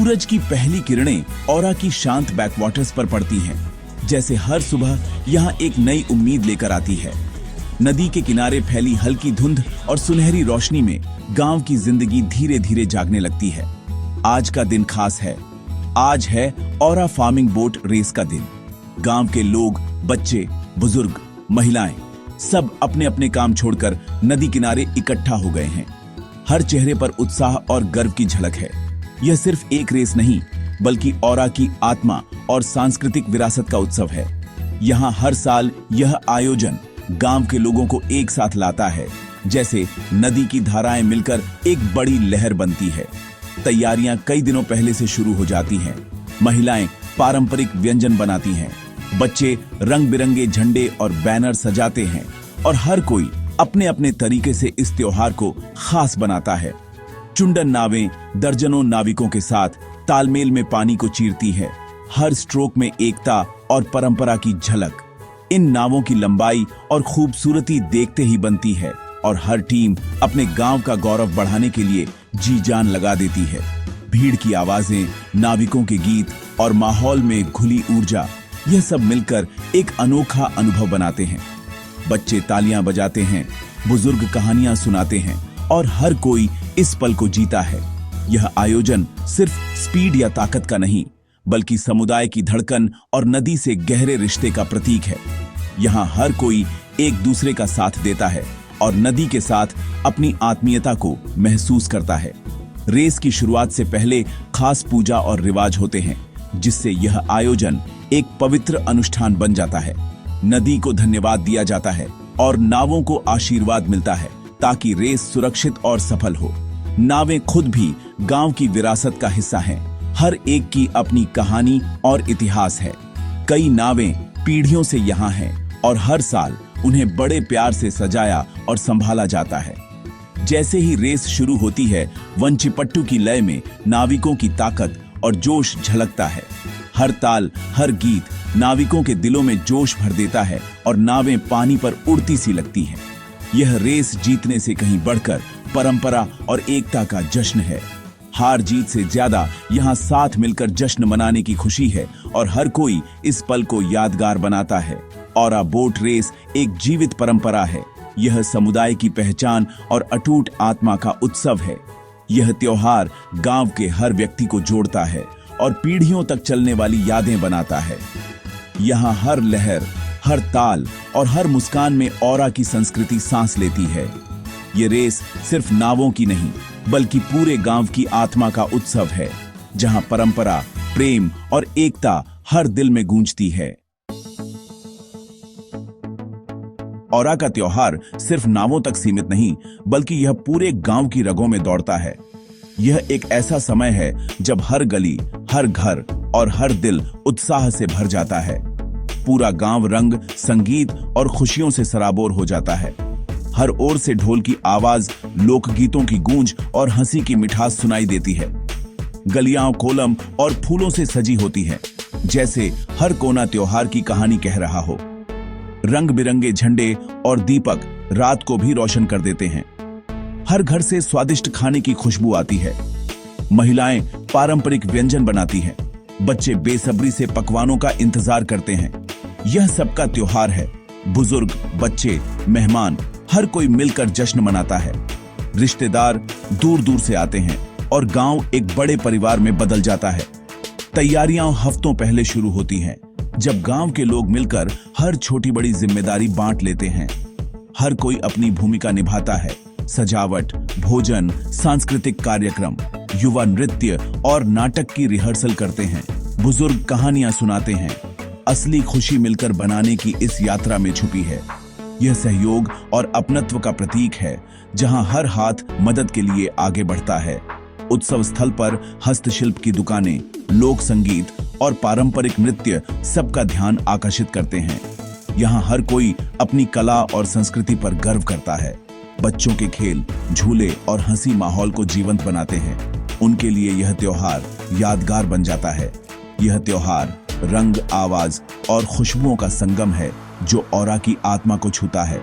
सूरज की पहली किरणें औरा की शांत बैकवाटर्स पर पड़ती हैं, जैसे हर सुबह यहाँ एक नई उम्मीद लेकर आती है। नदी के किनारे फैली हल्की धुंध और सुनहरी रोशनी में गांव की जिंदगी धीरे धीरे जागने लगती है। आज का दिन खास है। आज है औरा फार्मिंग बोट रेस का दिन। गांव के लोग, बच्चे, बुजुर्ग, महिलाएं सब अपने अपने काम छोड़कर नदी किनारे इकट्ठा हो गए हैं। हर चेहरे पर उत्साह और गर्व की झलक है। यह सिर्फ एक रेस नहीं, बल्कि औरा की आत्मा और सांस्कृतिक विरासत का उत्सव है। यहाँ हर साल यह आयोजन गांव के लोगों को एक साथ लाता है, जैसे नदी की धाराएं मिलकर एक बड़ी लहर बनती है। तैयारियां कई दिनों पहले से शुरू हो जाती हैं। महिलाएं पारंपरिक व्यंजन बनाती हैं, बच्चे रंग बिरंगे झंडे और बैनर सजाते हैं और हर कोई अपने अपने तरीके से इस त्योहार को खास बनाता है। चुंडन नावें दर्जनों नाविकों के साथ तालमेल में पानी को चीरती है, हर स्ट्रोक में एकता और परंपरा की झलक। इन नावों की लंबाई और खूबसूरती देखते ही बनती है और हर टीम अपने गांव का गौरव बढ़ाने के लिए जी जान लगा देती है। भीड़ की आवाजें, नाविकों के गीत और माहौल में घुली ऊर्जा, यह सब मिलकर एक अनोखा अनुभव बनाते हैं। बच्चे तालियां बजाते हैं, बुजुर्ग कहानियां सुनाते हैं और हर कोई इस पल को जीता है। यह आयोजन सिर्फ स्पीड या ताकत का नहीं, बल्कि समुदाय की धड़कन और नदी से गहरे रिश्ते का प्रतीक है। यहाँ हर कोई एक दूसरे का साथ देता है और नदी के साथ अपनी आत्मीयता को महसूस करता है। रेस की शुरुआत से पहले खास पूजा और रिवाज होते हैं, जिससे यह आयोजन एक पवित्र अनुष्ठान बन जाता है। नदी को धन्यवाद दिया जाता है और नावों को आशीर्वाद मिलता है, ताकि रेस सुरक्षित और सफल हो। नावें खुद भी गांव की विरासत का हिस्सा हैं। हर एक की अपनी कहानी और इतिहास है। कई नावें पीढ़ियों से यहाँ हैं और हर साल उन्हें बड़े प्यार से सजाया और संभाला जाता है। जैसे ही रेस शुरू होती है, वंचिपट्टू की लय में नाविकों की ताकत और जोश झलकता है। हर ताल, हर गीत नाविकों के दिलों में जोश भर देता है और नावें पानी पर उड़ती सी लगती हैं। यह रेस जीतने से कहीं बढ़कर परंपरा और एकता का जश्न है। हार जीत से ज्यादा यहाँ साथ मिलकर जश्न मनाने की खुशी है और हर कोई इस पल को यादगार बनाता है। औरा बोट रेस एक जीवित परंपरा है। यह समुदाय की पहचान और अटूट आत्मा का उत्सव है। यह त्योहार गांव के हर व्यक्ति को जोड़ता है और पीढ़ियों तक चलने वाली यादें बनाता है। यहाँ हर लहर, हर ताल और हर मुस्कान में औरा की संस्कृति सांस लेती है। ये रेस सिर्फ नावों की नहीं, बल्कि पूरे गांव की आत्मा का उत्सव है, जहां परंपरा, प्रेम और एकता हर दिल में गूंजती है। औरा का त्योहार सिर्फ नावों तक सीमित नहीं, बल्कि यह पूरे गांव की रगों में दौड़ता है। यह एक ऐसा समय है जब हर गली, हर घर और हर दिल उत्साह से भर जाता है। पूरा गांव रंग, संगीत और खुशियों से सराबोर हो जाता है। हर ओर से ढोल की आवाज, लोकगीतों की गूंज और हंसी की मिठास सुनाई देती है। गलियां कोलम और फूलों से सजी होती है, जैसे हर कोना त्योहार की कहानी कह रहा हो। रंग बिरंगे झंडे और दीपक रात को भी रोशन कर देते हैं। हर घर से स्वादिष्ट खाने की खुशबू आती है। महिलाएं पारंपरिक व्यंजन बनाती हैं। बच्चे बेसब्री से पकवानों का इंतजार करते हैं। यह सबका त्योहार है। बुजुर्ग, बच्चे, मेहमान, हर कोई मिलकर जश्न मनाता है। रिश्तेदार दूर दूर से आते हैं और गांव एक बड़े परिवार में बदल जाता है। तैयारियां हफ्तों पहले शुरू होती हैं, जब गांव के लोग मिलकर हर छोटी बड़ी जिम्मेदारी बांट लेते हैं। हर कोई अपनी भूमिका निभाता है। सजावट, भोजन, सांस्कृतिक कार्यक्रम, युवा नृत्य और नाटक की रिहर्सल करते हैं। बुजुर्ग कहानियां सुनाते हैं। असली खुशी मिलकर बनाने की इस यात्रा में छुपी है। यह सहयोग और अपनत्व का प्रतीक है, जहां हर हाथ मदद के लिए आगे बढ़ता है। उत्सव स्थल पर हस्तशिल्प की दुकानें, लोक संगीत और पारंपरिक नृत्य सबका ध्यान आकर्षित करते हैं। यहाँ हर कोई अपनी कला और संस्कृति पर गर्व करता है। बच्चों के खेल, झूले और हंसी माहौल को जीवंत बनाते हैं। उनके लिए यह त्योहार यादगार बन जाता है। यह त्योहार रंग, आवाज और खुशबुओं का संगम है, जो औरा की आत्मा को छूता है।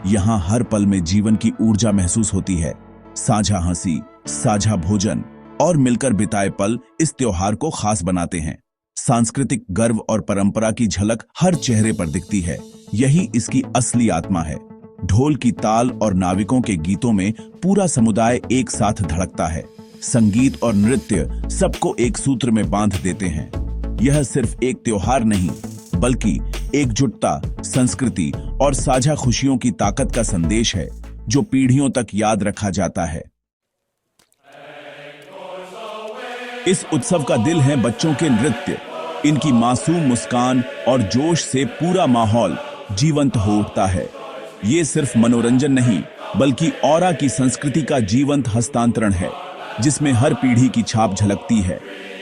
यहाँ हर पल में जीवन की ऊर्जा महसूस होती है। साझा हंसी, साझा भोजन और मिलकर बिताए पल इस त्योहार को खास बनाते हैं। सांस्कृतिक गर्व और परंपरा की झलक हर चेहरे पर दिखती है। यही इसकी असली आत्मा है। ढोल की ताल और नाविकों के गीतों में पूरा समुदाय एक साथ धड़कता है। संगीत और नृत्य सबको एक सूत्र में बांध देते हैं। यह सिर्फ एक त्योहार नहीं, बल्कि एकजुटता, संस्कृति और साझा खुशियों की ताकत का संदेश है, जो पीढ़ियों तक याद रखा जाता है। इस उत्सव का दिल है बच्चों के नृत्य। इनकी मासूम मुस्कान और जोश से पूरा माहौल जीवंत हो उठता है। ये सिर्फ मनोरंजन नहीं, बल्कि औरा की संस्कृति का जीवंत हस्तांतरण है, जिसमें हर पीढ़ी की छाप झलकती है।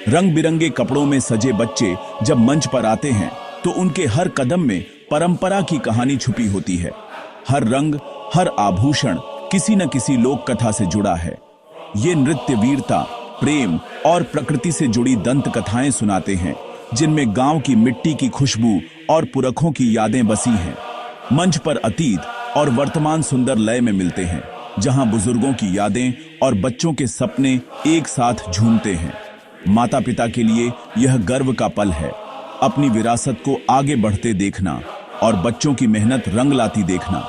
रंग बिरंगे कपड़ों में सजे बच्चे जब मंच पर आते हैं, तो उनके हर कदम में परंपरा की कहानी छुपी होती है। हर रंग, हर आभूषण किसी न किसी लोक कथा से जुड़ा है। ये नृत्य वीरता, प्रेम और प्रकृति से जुड़ी दंत कथाएं सुनाते हैं, जिनमें गांव की मिट्टी की खुशबू और पुरखों की यादें बसी हैं। मंच पर अतीत और वर्तमान सुंदर लय में मिलते हैं, जहां बुजुर्गों की यादें और बच्चों के सपने एक साथ झूमते हैं। माता पिता के लिए यह गर्व का पल है, अपनी विरासत को आगे बढ़ते देखना और बच्चों की मेहनत रंग लाती देखना।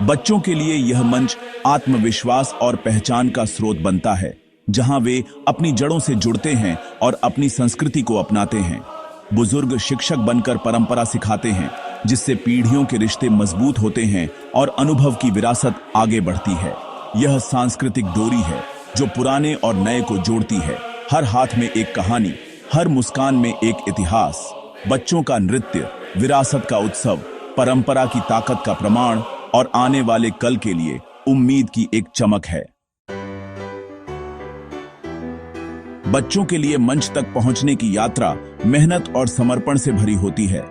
बच्चों के लिए यह मंच आत्मविश्वास और पहचान का स्रोत बनता है, जहां वे अपनी जड़ों से जुड़ते हैं और अपनी संस्कृति को अपनाते हैं। बुजुर्ग शिक्षक बनकर परंपरा सिखाते हैं, जिससे पीढ़ियों के रिश्ते मजबूत होते हैं और अनुभव की विरासत आगे बढ़ती है। यह सांस्कृतिक डोरी है जो पुराने और नए को जोड़ती है। हर हाथ में एक कहानी, हर मुस्कान में एक इतिहास। बच्चों का नृत्य विरासत का उत्सव, परंपरा की ताकत का प्रमाण और आने वाले कल के लिए उम्मीद की एक चमक है। बच्चों के लिए मंच तक पहुंचने की यात्रा मेहनत और समर्पण से भरी होती है।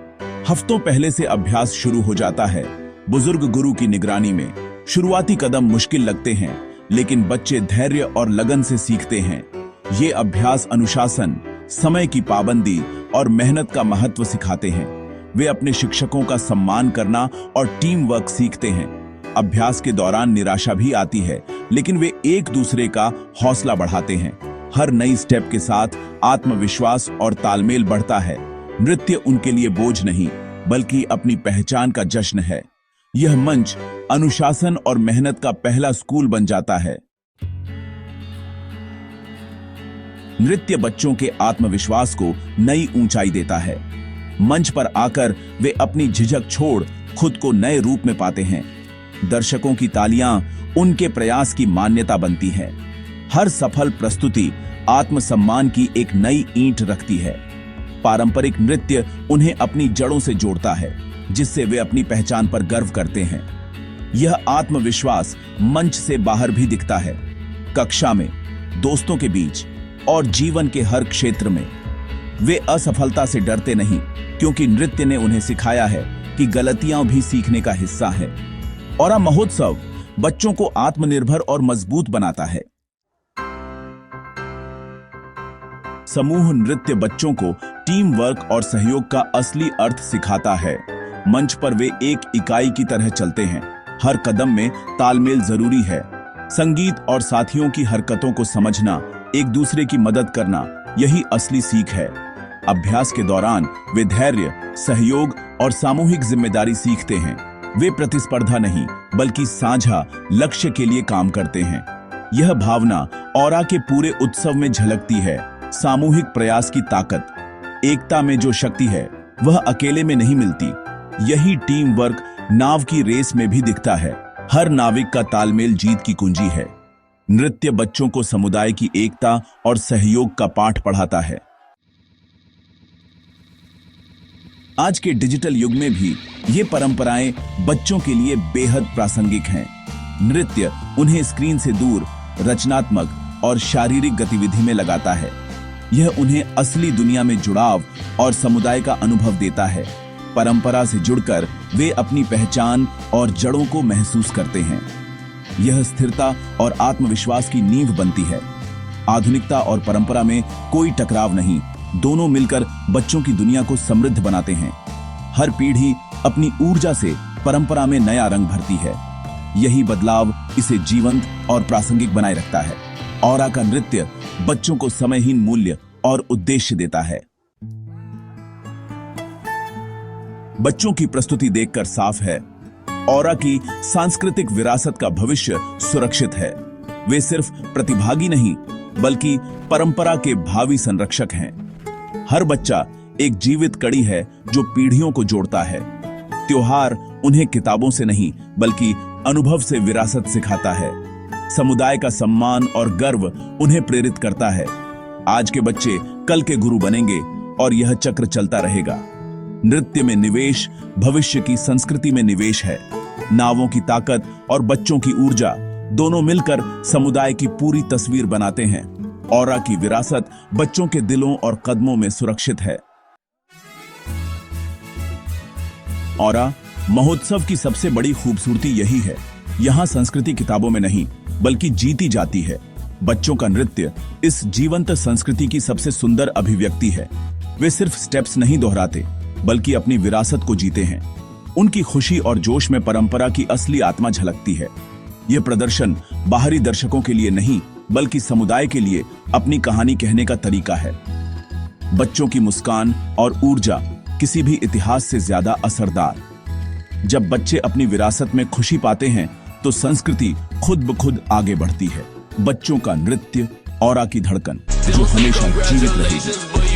हफ्तों पहले से अभ्यास शुरू हो जाता है, बुजुर्ग गुरु की निगरानी में। शुरुआती कदम मुश्किल लगते हैं, लेकिन बच्चे धैर्य और लगन से सीखते हैं। ये अभ्यास अनुशासन, समय की पाबंदी और मेहनत का महत्व सिखाते हैं। वे अपने शिक्षकों का सम्मान करना और टीम वर्क सीखते हैं। अभ्यास के दौरान निराशा भी आती है, लेकिन वे एक दूसरे का हौसला बढ़ाते हैं। हर नई स्टेप के साथ आत्मविश्वास और तालमेल बढ़ता है। नृत्य उनके लिए बोझ नहीं, बल्कि अपनी पहचान का जश्न है। यह मंच अनुशासन और मेहनत का पहला स्कूल बन जाता है। नृत्य बच्चों के आत्मविश्वास को नई ऊंचाई देता है। मंच पर आकर वे अपनी झिझक छोड़ खुद को नए रूप में पाते हैं। दर्शकों की तालियां उनके प्रयास की मान्यता बनती है। हर सफल प्रस्तुति आत्मसम्मान की एक नई ईंट रखती है। पारंपरिक नृत्य उन्हें अपनी जड़ों से जोड़ता है, जिससे वे अपनी पहचान पर गर्व करते हैं। यह आत्मविश्वास मंच से बाहर भी दिखता है। कक्षा में, दोस्तों के बीच और जीवन के हर क्षेत्र में। वे असफलता से डरते नहीं, क्योंकि नृत्य ने उन्हें सिखाया है कि गलतियां भी सीखने का हिस्सा है। और महोत्सव बच्चों को आत्मनिर्भर और मजबूत बनाता है। समूह नृत्य बच्चों को टीम वर्क और सहयोग का असली अर्थ सिखाता है। मंच पर वे एक इकाई की तरह चलते हैं। हर कदम में तालमेल जरूरी है। संगीत और साथियों की हरकतों को समझना, एक दूसरे की मदद करना, यही असली सीख है। अभ्यास के दौरान वे धैर्य, सहयोग और सामूहिक जिम्मेदारी सीखते हैं। वे प्रतिस्पर्धा नहीं, बल्कि साझा लक्ष्य के लिए काम करते हैं। यह भावना औरा के पूरे उत्सव में झलकती है। सामूहिक प्रयास की ताकत, एकता में जो शक्ति है, वह अकेले में नहीं मिलती। यही टीम वर्क नाव की रेस में भी दिखता है। हर नाविक का तालमेल जीत की कुंजी है। नृत्य बच्चों को समुदाय की एकता और सहयोग का पाठ पढ़ाता है। आज के डिजिटल युग में भी ये परंपराएं बच्चों के लिए बेहद प्रासंगिक हैं। नृत्य उन्हें स्क्रीन से दूर रचनात्मक और शारीरिक गतिविधि में लगाता है। यह उन्हें असली दुनिया में जुड़ाव और समुदाय का अनुभव देता है। परंपरा से जुड़कर वे अपनी पहचान और जड़ों को महसूस करते हैं। यह स्थिरता और आत्मविश्वास की नींव बनती है। आधुनिकता और परंपरा में कोई टकराव नहीं, दोनों मिलकर बच्चों की दुनिया को समृद्ध बनाते हैं। हर पीढ़ी अपनी ऊर्जा से परंपरा में नया रंग भरती है। यही बदलाव इसे जीवंत और प्रासंगिक बनाए रखता है। ऑरा का नृत्य बच्चों को समयहीन मूल्य और उद्देश्य देता है। बच्चों की प्रस्तुति देखकर साफ है, ऑरा की सांस्कृतिक विरासत का भविष्य सुरक्षित है। वे सिर्फ प्रतिभागी नहीं, बल्कि परंपरा के भावी संरक्षक हैं। हर बच्चा एक जीवित कड़ी है जो पीढ़ियों को जोड़ता है। त्योहार उन्हें किताबों से नहीं, बल्कि अनुभव से विरासत सिखाता है। समुदाय का सम्मान और गर्व उन्हें प्रेरित करता है। आज के बच्चे कल के गुरु बनेंगे और यह चक्र चलता रहेगा। नृत्य में निवेश भविष्य की संस्कृति में निवेश है। नावों की ताकत और बच्चों की ऊर्जा दोनों मिलकर समुदाय की पूरी तस्वीर बनाते हैं। ऑरा की विरासत बच्चों के दिलों और कदमों में सुरक्षित है। ऑरा महोत्सव की सबसे बड़ी खूबसूरती यही है, यहाँ संस्कृति किताबों में नहीं, बल्कि जीती जाती है। बच्चों का नृत्य इस जीवंत संस्कृति की सबसे सुंदर अभिव्यक्ति है। वे सिर्फ स्टेप्स नहीं दोहराते, बल्कि अपनी विरासत को जीते हैं। उनकी खुशी और जोश में परंपरा की असली आत्मा झलकती है। यह प्रदर्शन बाहरी दर्शकों के लिए नहीं, बल्कि समुदाय के लिए अपनी कहानी कहने का तरीका है। बच्चों की मुस्कान और ऊर्जा किसी भी इतिहास से ज्यादा असरदार। जब बच्चे अपनी विरासत में खुशी पाते हैं, तो संस्कृति खुद ब खुद आगे बढ़ती है। बच्चों का नृत्य, ऑरा की धड़कन जो हमेशा जीवित रहेगी।